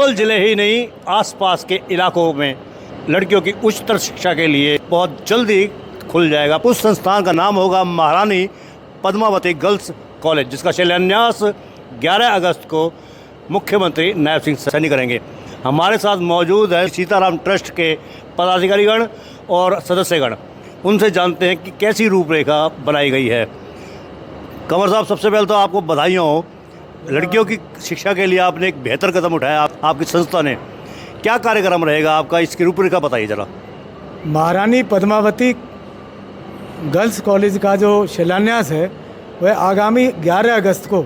पलवल जिले ही नहीं, आसपास के इलाकों में लड़कियों की उच्चतर शिक्षा के लिए बहुत जल्दी खुल जाएगा। उस संस्थान का नाम होगा महारानी पद्मावती गर्ल्स कॉलेज, जिसका शिलान्यास 11 अगस्त को मुख्यमंत्री नायब सिंह सैनी करेंगे। हमारे साथ मौजूद है सीताराम ट्रस्ट के पदाधिकारीगण और सदस्यगण। उनसे जानते हैं कि कैसी रूपरेखा बनाई गई है। कंवर साहब, सबसे पहले तो आपको बधाइयाँ हो, लड़कियों की शिक्षा के लिए आपने एक बेहतर कदम उठाया। आपकी संस्था ने क्या कार्यक्रम रहेगा आपका, इसकी रूपरेखा बताइए ज़रा। महारानी पद्मावती गर्ल्स कॉलेज का जो शिलान्यास है वह आगामी 11 अगस्त को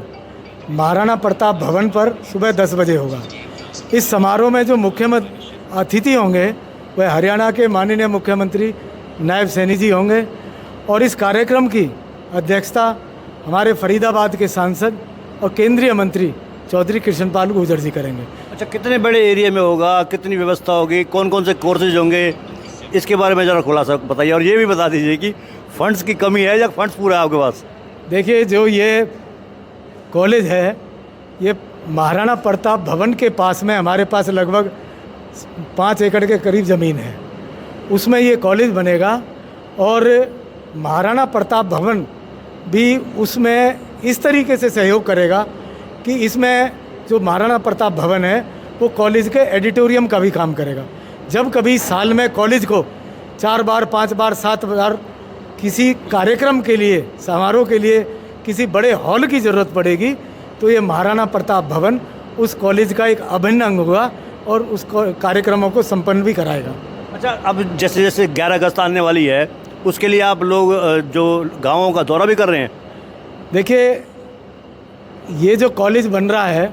महाराणा प्रताप भवन पर सुबह 10 बजे होगा। इस समारोह में जो मुख्य अतिथि होंगे वह हरियाणा के माननीय मुख्यमंत्री नायब सैनी जी होंगे और इस कार्यक्रम की अध्यक्षता हमारे फरीदाबाद के सांसद और केंद्रीय मंत्री चौधरी कृष्णपाल गुर्जर जी करेंगे। अच्छा, कितने बड़े एरिया में होगा, कितनी व्यवस्था होगी, कौन कौन से कोर्सेज होंगे, इसके बारे में ज़रा खुलासा बताइए। और ये भी बता दीजिए कि फंड्स की कमी है या फंड्स पूरा है आपके पास। देखिए, जो ये कॉलेज है ये महाराणा प्रताप भवन के पास में हमारे पास लगभग 5 एकड़ के करीब ज़मीन है, उसमें ये कॉलेज बनेगा और महाराणा प्रताप भवन भी उसमें इस तरीके से सहयोग करेगा कि इसमें जो महाराणा प्रताप भवन है वो कॉलेज के एडिटोरियम का भी काम करेगा। जब कभी साल में कॉलेज को 4 बार 5 बार 7 बार किसी कार्यक्रम के लिए, समारोह के लिए किसी बड़े हॉल की ज़रूरत पड़ेगी तो ये महाराणा प्रताप भवन उस कॉलेज का एक अभिन्न अंग होगा और उस कार्यक्रमों को संपन्न भी कराएगा। अच्छा, अब जैसे जैसे 11 अगस्त आने वाली है उसके लिए आप लोग जो गाँवों का दौरा भी कर रहे हैं। देखिए, ये जो कॉलेज बन रहा है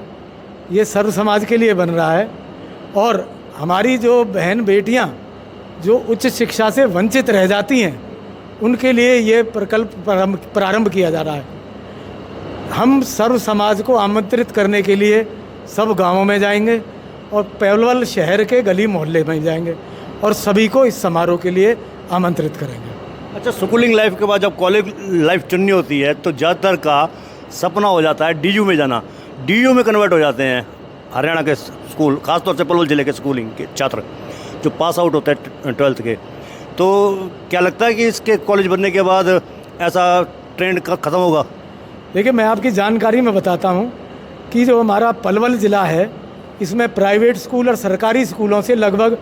ये सर्व समाज के लिए बन रहा है और हमारी जो बहन बेटियां जो उच्च शिक्षा से वंचित रह जाती हैं उनके लिए ये प्रकल्प प्रारंभ किया जा रहा है। हम सर्व समाज को आमंत्रित करने के लिए सब गांवों में जाएंगे और पलवल शहर के गली मोहल्ले में जाएंगे और सभी को इस समारोह के लिए आमंत्रित करेंगे। अच्छा, स्कूलिंग लाइफ के बाद जब कॉलेज लाइफ चुननी होती है तो ज़्यादातर का सपना हो जाता है डीयू में जाना। डीयू में कन्वर्ट हो जाते हैं हरियाणा के स्कूल, ख़ासतौर से पलवल ज़िले के स्कूलिंग के छात्र जो पास आउट होते हैं 12th के। तो क्या लगता है कि इसके कॉलेज बनने के बाद ऐसा ट्रेंड ख़त्म होगा? देखिए, मैं आपकी जानकारी में बताता हूँ कि जो हमारा पलवल ज़िला है इसमें प्राइवेट स्कूल और सरकारी स्कूलों से लगभग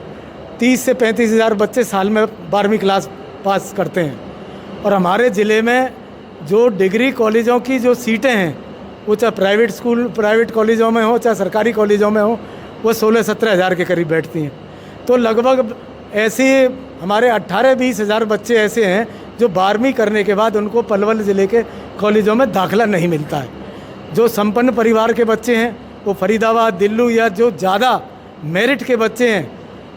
30 से 35 हज़ार बच्चे साल में 12वीं क्लास पास करते हैं और हमारे ज़िले में जो डिग्री कॉलेजों की जो सीटें हैं वो चाहे प्राइवेट कॉलेजों में हो चाहे सरकारी कॉलेजों में हो वो 16-17 हज़ार के करीब बैठती हैं। तो लगभग ऐसे हमारे 18-20 हज़ार बच्चे ऐसे हैं जो 12वीं करने के बाद उनको पलवल ज़िले के कॉलेजों में दाखिला नहीं मिलता है। जो संपन्न परिवार के बच्चे हैं वो फरीदाबाद, दिल्ली या जो ज़्यादा मेरिट के बच्चे हैं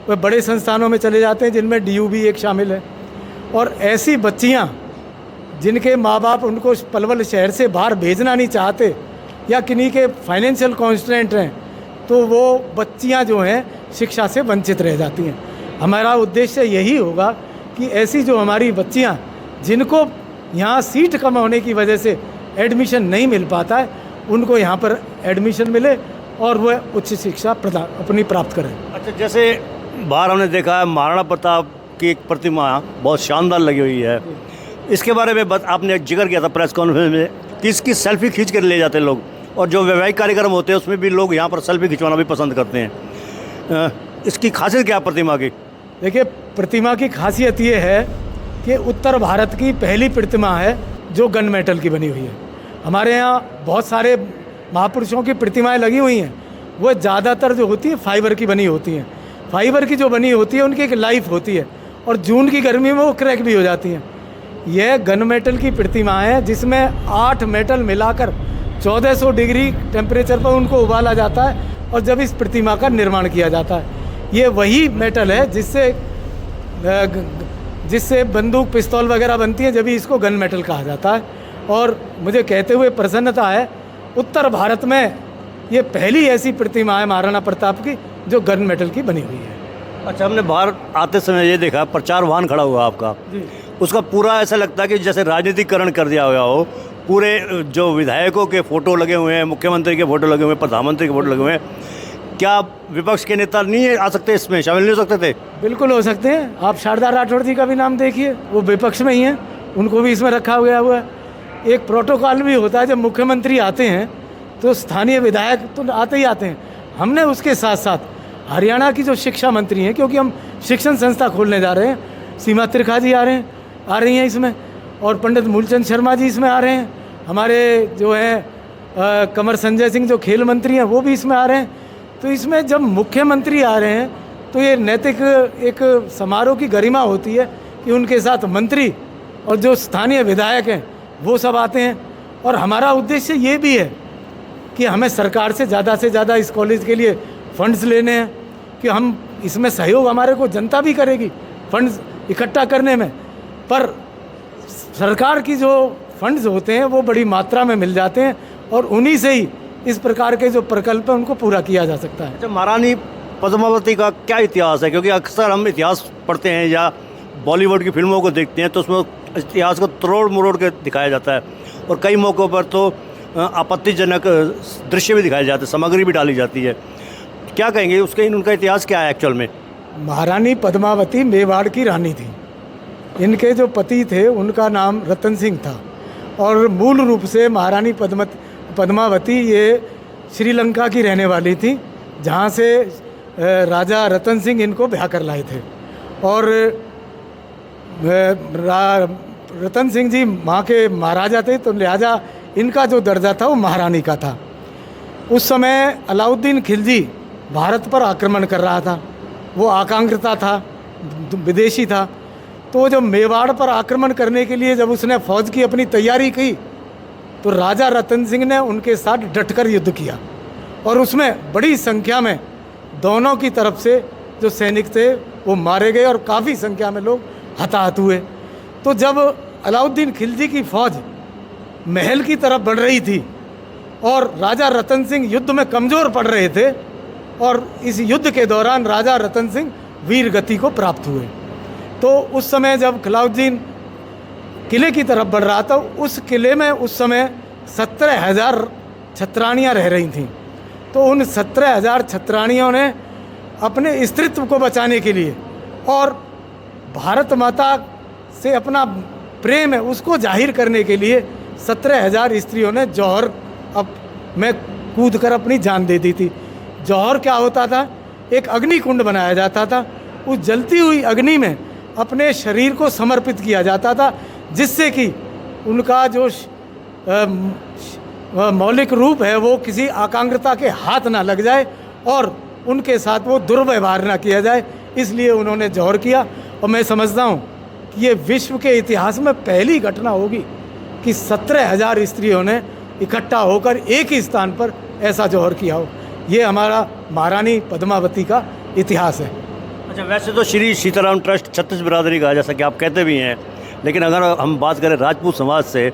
वह बड़े संस्थानों में चले जाते हैं जिनमें डीयू भी एक शामिल है। और ऐसी बच्चियाँ जिनके माँ बाप उनको पलवल शहर से बाहर भेजना नहीं चाहते या किन्हीं के फाइनेंशियल कॉन्स्ट्रेंट हैं तो वो बच्चियाँ जो हैं शिक्षा से वंचित रह जाती हैं। हमारा उद्देश्य यही होगा कि ऐसी जो हमारी बच्चियाँ जिनको यहाँ सीट कम होने की वजह से एडमिशन नहीं मिल पाता है उनको यहाँ पर एडमिशन मिले और वह उच्च शिक्षा अपनी प्राप्त करें। अच्छा, जैसे बाहर हमने देखा है महाराणा प्रताप की एक प्रतिमा बहुत शानदार लगी हुई है, इसके बारे में आपने जिक्र किया था प्रेस कॉन्फ्रेंस में कि इसकी सेल्फी खींच कर ले जाते हैं लोग और जो वैवाहिक कार्यक्रम होते हैं उसमें भी लोग यहाँ पर सेल्फी खिंचवाना भी पसंद करते हैं। इसकी खासियत क्या प्रतिमा की? देखिए, प्रतिमा की खासियत ये है कि उत्तर भारत की पहली प्रतिमा है जो गन मेटल की बनी हुई है। हमारे यहाँ बहुत सारे महापुरुषों की प्रतिमाएं लगी हुई हैं, वो ज़्यादातर जो होती है फाइबर की बनी होती हैं। फाइबर की जो बनी होती है उनकी एक लाइफ होती है और जून की गर्मी में वो क्रैक भी हो जाती हैं। यह गन मेटल की प्रतिमा है जिसमें 8 मेटल मिलाकर 1400 डिग्री टेम्परेचर पर उनको उबाला जाता है और जब इस प्रतिमा का निर्माण किया जाता है। ये वही मेटल है जिससे बंदूक, पिस्तौल वगैरह बनती है, जब भी इसको गन मेटल कहा जाता है। और मुझे कहते हुए प्रसन्नता है, उत्तर भारत में ये पहली ऐसी प्रतिमा है महाराणा प्रताप की जो गन मेटल की बनी हुई है। अच्छा, हमने बाहर आते समय ये देखा प्रचार वाहन खड़ा हुआ आपका जी। उसका पूरा ऐसा लगता है कि जैसे राजनीतिकरण कर दिया गया हो। पूरे जो विधायकों के फ़ोटो लगे हुए हैं, मुख्यमंत्री के फ़ोटो लगे हुए हैं, प्रधानमंत्री के फ़ोटो लगे हुए हैं। क्या विपक्ष के नेता नहीं आ सकते, इसमें शामिल नहीं हो सकते थे? बिल्कुल हो सकते हैं। आप शारदा राठौड़ जी का भी नाम देखिए, वो विपक्ष में ही हैं, उनको भी इसमें रखा गया हुआ है। एक प्रोटोकॉल भी होता है, जब मुख्यमंत्री आते हैं तो स्थानीय विधायक तो आते ही आते हैं। हमने उसके साथ साथ हरियाणा की जो शिक्षा मंत्री हैं, क्योंकि हम शिक्षण संस्था खोलने जा रहे हैं, सीमा त्रिखा जी आ रही हैं इसमें, और पंडित मूलचंद शर्मा जी इसमें आ रहे हैं। हमारे जो हैं कंवर संजय सिंह जो खेल मंत्री हैं वो भी इसमें आ रहे हैं। तो इसमें जब मुख्यमंत्री आ रहे हैं तो ये नैतिक एक समारोह की गरिमा होती है कि उनके साथ मंत्री और जो स्थानीय विधायक हैं वो सब आते हैं। और हमारा उद्देश्य ये भी है कि हमें सरकार से ज़्यादा इस कॉलेज के लिए फंड्स लेने हैं, कि हम इसमें सहयोग हमारे को जनता भी करेगी फंड्स इकट्ठा करने में, पर सरकार की जो फंड्स होते हैं वो बड़ी मात्रा में मिल जाते हैं और उन्हीं से ही इस प्रकार के जो प्रकल्प हैं उनको पूरा किया जा सकता है। अच्छा, महारानी पद्मावती का क्या इतिहास है? क्योंकि अक्सर हम इतिहास पढ़ते हैं या बॉलीवुड की फिल्मों को देखते हैं तो उसमें इतिहास को तोड़ मरोड़ के दिखाया जाता है, और कई मौक़ों पर तो आपत्तिजनक दृश्य भी दिखाए जाते हैं, सामग्री भी डाली जाती है। क्या कहेंगे उसके, उनका इतिहास क्या है एक्चुअल में? महारानी पद्मावती मेवाड़ की रानी थी। इनके जो पति थे उनका नाम रतन सिंह था, और मूल रूप से महारानी पद्मावती ये श्रीलंका की रहने वाली थी, जहाँ से राजा रतन सिंह इनको ब्याह कर लाए थे। और रतन सिंह जी वहाँ के महाराजा थे, तो लिहाजा इनका जो दर्जा था वो महारानी का था। उस समय अलाउद्दीन खिलजी भारत पर आक्रमण कर रहा था, वो आकांक्षता था, विदेशी था। तो जब मेवाड़ पर आक्रमण करने के लिए जब उसने फौज की अपनी तैयारी की तो राजा रतन सिंह ने उनके साथ डटकर युद्ध किया, और उसमें बड़ी संख्या में दोनों की तरफ से जो सैनिक थे वो मारे गए और काफ़ी संख्या में लोग हताहत हुए। तो जब अलाउद्दीन खिलजी की फौज महल की तरफ बढ़ रही थी और राजा रतन सिंह युद्ध में कमज़ोर पड़ रहे थे, और इस युद्ध के दौरान राजा रतन सिंह वीर गति को प्राप्त हुए। तो उस समय जब अलाउद्दीन किले की तरफ बढ़ रहा था, उस किले में उस समय 17,000 छत्राणियाँ रह रही थीं। तो उन 17,000 छत्राणियों ने अपने स्त्रीत्व को बचाने के लिए और भारत माता से अपना प्रेम है उसको जाहिर करने के लिए 17,000 स्त्रियों ने जौहर में कूद कर अपनी जान दे दी थी। जौहर क्या होता था? एक अग्नि कुंड बनाया जाता था, उस जलती हुई अग्नि में अपने शरीर को समर्पित किया जाता था, जिससे कि उनका जो मौलिक रूप है वो किसी आकांक्षता के हाथ ना लग जाए और उनके साथ वो दुर्व्यवहार ना किया जाए, इसलिए उन्होंने जौहर किया। और मैं समझता हूँ कि ये विश्व के इतिहास में पहली घटना होगी कि 17,000 स्त्रियों ने इकट्ठा होकर एक ही स्थान पर ऐसा जौहर किया हो। ये हमारा महारानी पद्मावती का इतिहास है। अच्छा, वैसे तो श्री सीताराम ट्रस्ट छत्तीस बिरादरी का, जैसा कि आप कहते भी हैं, लेकिन अगर हम बात करें राजपूत समाज से,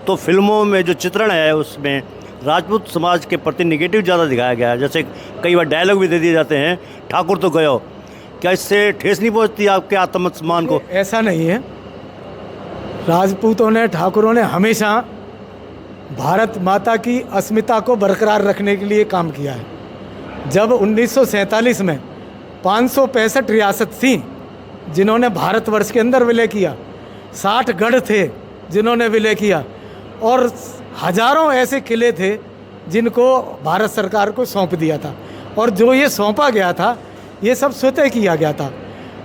तो फिल्मों में जो चित्रण है उसमें राजपूत समाज के प्रति निगेटिव ज़्यादा दिखाया गया है। जैसे कई बार डायलॉग भी दे दिए जाते हैं, ठाकुर तो गयो। क्या इससे ठेस नहीं पहुंचती आपके आत्मसम्मान को? ऐसा नहीं है। राजपूतों ने, ठाकुरों ने हमेशा भारत माता की अस्मिता को बरकरार रखने के लिए काम किया है। जब 1947 में 565 रियासत थी जिन्होंने भारतवर्ष के अंदर विलय किया, 60 गढ़ थे जिन्होंने विलय किया, और हजारों ऐसे किले थे जिनको भारत सरकार को सौंप दिया था। और जो ये सौंपा गया था ये सब स्वतः किया गया था।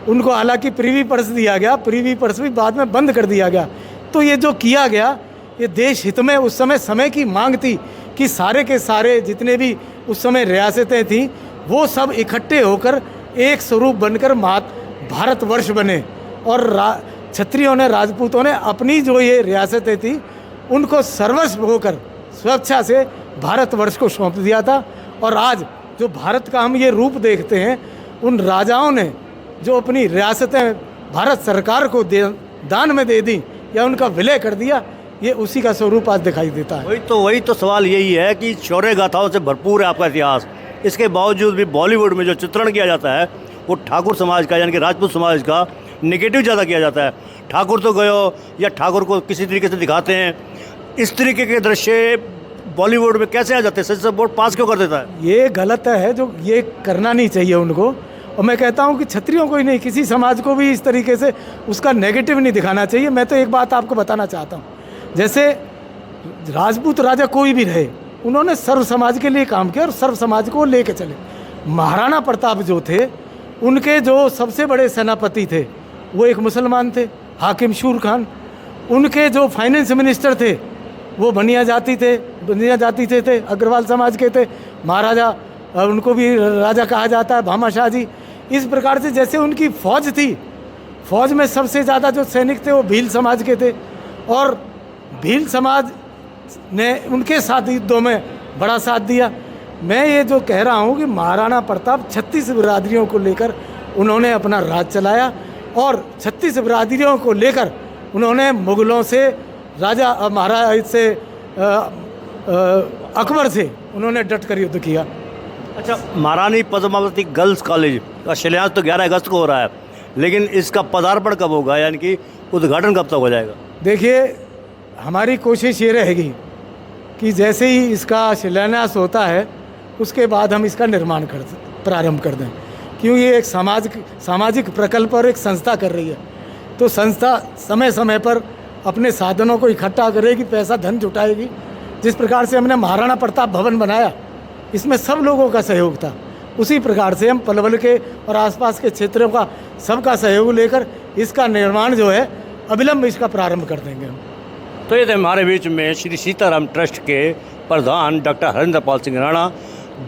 उनको हालांकि प्रीवी पर्स दिया गया, प्रीवी पर्स भी बाद में बंद कर दिया गया। तो ये जो किया गया ये देश हित में उस समय की मांग थी कि सारे के सारे जितने भी उस समय रियासतें थीं वो सब इकट्ठे होकर एक स्वरूप बनकर भारतवर्ष बने। और क्षत्रियों ने, राजपूतों ने अपनी जो ये रियासतें थी उनको सर्वस्व होकर स्वेच्छा से भारतवर्ष को सौंप दिया था। और आज जो भारत का हम ये रूप देखते हैं, उन राजाओं ने जो अपनी रियासतें भारत सरकार को दान में दे दी या उनका विलय कर दिया, ये उसी का स्वरूप आज दिखाई देता है। वही तो सवाल यही है कि शौर्य गाथाओं से भरपूर है आपका इतिहास। इसके बावजूद भी बॉलीवुड में जो चित्रण किया जाता है वो ठाकुर समाज का, यानी कि राजपूत समाज का नेगेटिव ज़्यादा किया जाता है। ठाकुर तो गयो या ठाकुर को किसी तरीके से दिखाते हैं, इस तरीके के दृश्य बॉलीवुड में कैसे आ जाते हैं? सेंसर बोर्ड पास क्यों कर देता है? ये गलत है, जो ये करना नहीं चाहिए उनको। और मैं कहता हूँ कि क्षत्रियों को ही नहीं, किसी समाज को भी इस तरीके से उसका नेगेटिव नहीं दिखाना चाहिए। मैं तो एक बात आपको बताना चाहता हूँ, जैसे राजपूत राजा कोई भी रहे, उन्होंने सर्व समाज के लिए काम किया और सर्व समाज को लेके चले। महाराणा प्रताप जो थे, उनके जो सबसे बड़े सेनापति थे वो एक मुसलमान थे, हाकिम शूर खान। उनके जो फाइनेंस मिनिस्टर थे वो बनिया जाति थे, अग्रवाल समाज के थे। महाराजा, उनको भी राजा कहा जाता है, भामाशाह जी। इस प्रकार से जैसे उनकी फौज थी, फौज में सबसे ज़्यादा जो सैनिक थे वो भील समाज के थे, और भील समाज ने उनके साथ युद्धों में बड़ा साथ दिया। मैं ये जो कह रहा हूँ कि महाराणा प्रताप 36 बिरादरियों को लेकर उन्होंने अपना राज चलाया, और 36 बिरादरियों को लेकर उन्होंने मुग़लों से, राजा महाराज से, अकबर से उन्होंने डट कर युद्ध किया। अच्छा, महारानी पद्मावती गर्ल्स कॉलेज का शिलान्यास तो 11 अगस्त को हो रहा है, लेकिन इसका पदार्पण कब होगा, यानी कि उद्घाटन कब तक हो जाएगा? देखिए, हमारी कोशिश ये रहेगी कि जैसे ही इसका शिलान्यास होता है उसके बाद हम इसका निर्माण प्रारंभ कर दें, क्योंकि ये एक सामाजिक प्रकल्प और एक संस्था कर रही है। तो संस्था समय समय पर अपने साधनों को इकट्ठा करेगी, पैसा धन जुटाएगी। जिस प्रकार से हमने महाराणा प्रताप भवन बनाया, इसमें सब लोगों का सहयोग था। उसी प्रकार से हम पलवल के और आसपास के क्षेत्रों का सबका सहयोग लेकर इसका निर्माण जो है अविलंब इसका प्रारंभ कर देंगे हम। तो ये थे हमारे बीच में श्री सीताराम ट्रस्ट के प्रधान डॉक्टर हरेंद्र पाल सिंह राणा,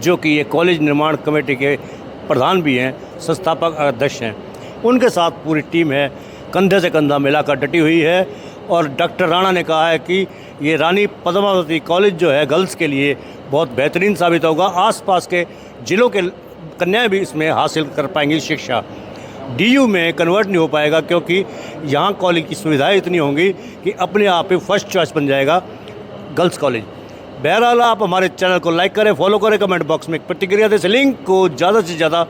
जो कि ये कॉलेज निर्माण कमेटी के प्रधान भी हैं, संस्थापक अध्यक्ष हैं। उनके साथ पूरी टीम है, कंधे से कंधा मिलाकर डटी हुई है। और डॉक्टर राणा ने कहा है कि ये रानी पद्मावती कॉलेज जो है गर्ल्स के लिए बहुत बेहतरीन साबित होगा। आसपास के ज़िलों के कन्याएं भी इसमें हासिल कर पाएंगी शिक्षा। डीयू में कन्वर्ट नहीं हो पाएगा, क्योंकि यहाँ कॉलेज की सुविधाएं इतनी होंगी कि अपने आप ही फर्स्ट चॉइस बन जाएगा गर्ल्स कॉलेज। बहरहाल, आप हमारे चैनल को लाइक करें, फॉलो करें, कमेंट बॉक्स में प्रतिक्रिया दें, लिंक को ज़्यादा से ज़्यादा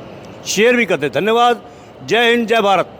शेयर भी कर दें। धन्यवाद। जय हिंद, जय भारत।